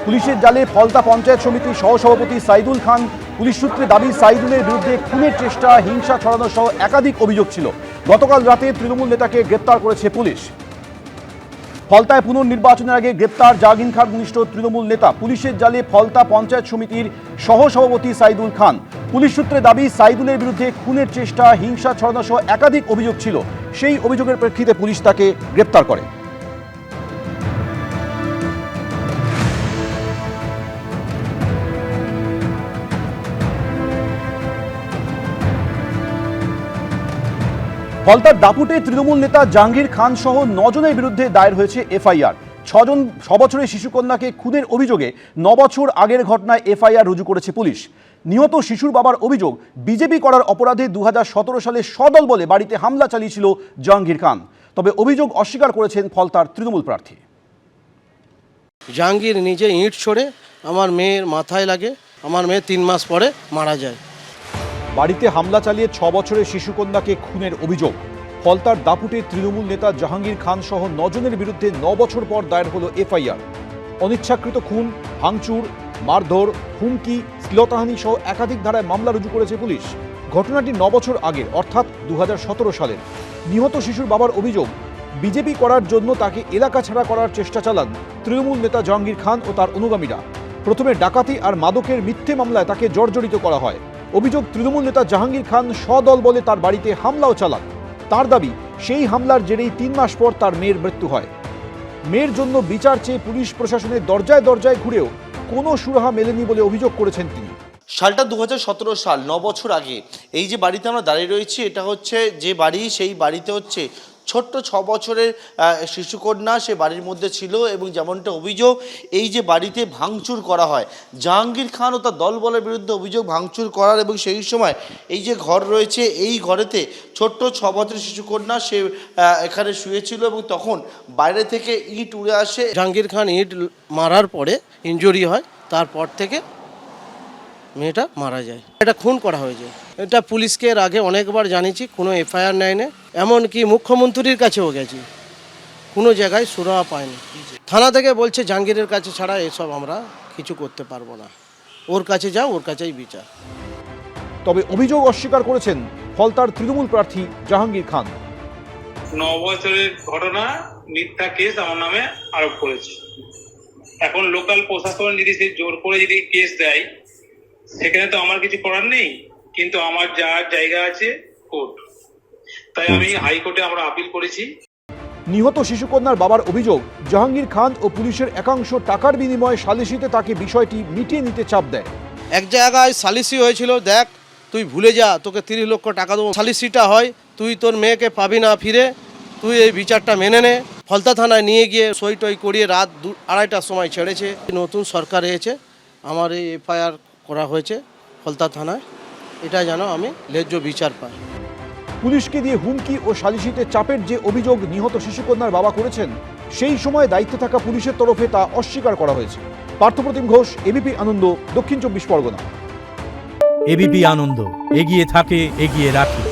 পুলিশের জালে ফলতা পঞ্চায়েত সমিতির সহসভাপতি সাইদুল খান। পুলিশ সূত্রে দাবি, সাইদুলের বিরুদ্ধে খুনের চেষ্টা, হিংসা ছড়ানো সহ একাধিক অভিযোগ ছিল। গতকাল রাতে তৃণমূল নেতাকে গ্রেপ্তার করেছে পুলিশ। ফলতায় পুনর্নির্বাচনের আগে গ্রেপ্তার জাহাঙ্গীর খান ঘনিষ্ঠ তৃণমূল নেতা। পুলিশের জালে ফলতা পঞ্চায়েত সমিতির সহসভাপতি সাইদুল খান। পুলিশ সূত্রে দাবি, সাইদুলের বিরুদ্ধে খুনের চেষ্টা, হিংসা ছড়ানো সহ একাধিক অভিযোগ ছিল। সেই অভিযোগের প্রেক্ষিতে পুলিশ তাকে গ্রেপ্তার করে। ফলতার দাপুটে তৃণমূল নেতা জাহাঙ্গীর খান সহ 9 জনের বিরুদ্ধে দায়ের হয়েছে এফআইআর। 6 বছরের শিশুকন্যাকে খুনের অভিযোগে 9 বছর আগের ঘটনায় এফআইআর রুজু করেছে পুলিশ। নিহত শিশুর বাবার অভিযোগ, বিজেপি করার অপরাধে 2017 সালে সদল বলে বাড়িতে হামলা চালিয়েছিল জাহাঙ্গীর খান। তবে অভিযোগ অস্বীকার করেছেন ফলতার তৃণমূল প্রার্থী। জাহাঙ্গীর নিজে ইট ছোড়ে আমার মেয়ের মাথায় লাগে, আমার মেয়ে 3 মাস পরে মারা যায়। বাড়িতে হামলা চালিয়ে 6 বছরের শিশুকন্যাকে খুনের অভিযোগ। ফলতার দাপুটে তৃণমূল নেতা জাহাঙ্গীর খান সহ 9 জনের বিরুদ্ধে 9 বছর পর দায়ের হলো এফআইআর। অনিচ্ছাকৃত খুন, ভাঙচুর, মারধর, হুমকি, শ্লীলতাহানি সহ একাধিক ধারায় মামলা রুজু করেছে পুলিশ। ঘটনাটি 9 বছর আগের, অর্থাৎ 2017 সালের। নিহত শিশুর বাবার অভিযোগ, বিজেপি করার জন্য তাকে এলাকা ছাড়া করার চেষ্টা চালান তৃণমূল নেতা জাহাঙ্গীর খান ও তার অনুগামীরা। প্রথমে ডাকাতি আর মাদকের মিথ্যে মামলায় তাকে জর্জরিত করা হয়। অভিযোগ, তৃণমূল নেতা জাহাঙ্গীর খান সদল বলে তার বাড়িতে হামলাও চালান। তার দাবি, সেই হামলার জেরেই 3 মাস পর তার মেয়ের মৃত্যু হয়। মেয়ের জন্য বিচার চেয়ে পুলিশ প্রশাসনের দরজায় দরজায় ঘুরেও কোনো সুরাহা মেলেনি বলে অভিযোগ করেছেন তিনি। সালটা 2017 সাল, 9 বছর আগে। এই যে বাড়িতে আমরা দাঁড়িয়ে রয়েছি, এটা হচ্ছে যে বাড়ি, সেই বাড়িতে হচ্ছে ছোট্ট 6 বছরের শিশুকন্যা সে বাড়ির মধ্যে ছিল। এবং যেমনটা অভিযোগ, এই যে বাড়িতে ভাঙচুর করা হয়, জাহাঙ্গীর খান ও তার দলবলের বিরুদ্ধে অভিযোগ ভাঙচুর করার। এবং সেই সময় এই যে ঘর রয়েছে, এই ঘরেতে ছোট্ট 6 বছরের শিশুকন্যা সে এখানে শুয়েছিল এবং তখন বাইরে থেকে ইট উড়ে আসে। জাহাঙ্গীর খান ইট মারার পরে ইনজুরি হয়, তারপর থেকে মেয়েটা মারা যায়। এটা খুন করা হয়েছে। এটা পুলিশকে এর আগে অনেকবার জানিয়েছি, কোনো এফআইআর নেয় না। এমনকি মুখ্যমন্ত্রীর কাছেও গেছি, কোনো জায়গায় সুরাহা পায়নি। থানা থেকে বলছে জাহাঙ্গীরের কাছে ছাড়া এসব আমরা কিছু করতে পারবো না, ওর কাছে যাও, ওর কাছেই বিচার। তবে অভিযোগ অস্বীকার করেছেন ফলতার তৃণমূল প্রার্থী জাহাঙ্গীর খান। 9 বছরের ঘটনা, মিথ্যা কেস আমার নামে আরোপ করেছে। এখন লোকাল প্রশাসন যদি সে জোর করে যদি কেস দেয়, সেখানে তো আমার কিছু করার নেই। কিন্তু আমার যার জায়গা আছে কোর্ট, তাই আমি হাইকোর্টে আমরা আপিল করেছি। নিহত শিশুকন্যার বাবার অভিযোগ, জাহাঙ্গীর খান ও পুলিশের একাংশ টাকার বিনিময়ে সালিসিতে তাকে বিষয়টি মিটিয়ে নিতে চাপ দেয়। এক জায়গায় সালিসি হয়েছিল, দেখ তুই ভুলে যা, তোকে 30 লক্ষ টাকা দেবো। সালিসিটা হয়, তুই তোর মেয়েকে পাবি না ফিরে, তুই এই বিচারটা মেনে নে। ফলতা থানায় নিয়ে গিয়ে সই টই করিয়ে রাত 2-2:30টার সময় ছেড়েছে। নতুন সরকার এসেছে, আমার এই এফআইআর করা হয়েছে ফলতা থানায়, এটা যেন আমি ন্যায্য বিচার পাই। পুলিশকে দিয়ে হুমকি ও সালিসিতে চাপের যে অভিযোগ নিহত শিশুকন্যার বাবা করেছেন, সেই সময় দায়িত্বে থাকা পুলিশের তরফে তা অস্বীকার করা হয়েছে। পার্থপ্রতিম ঘোষ, এবিপি আনন্দ, দক্ষিণ 24 পরগনা। এবিপি আনন্দ, এগিয়ে থাকে, এগিয়ে রাখে।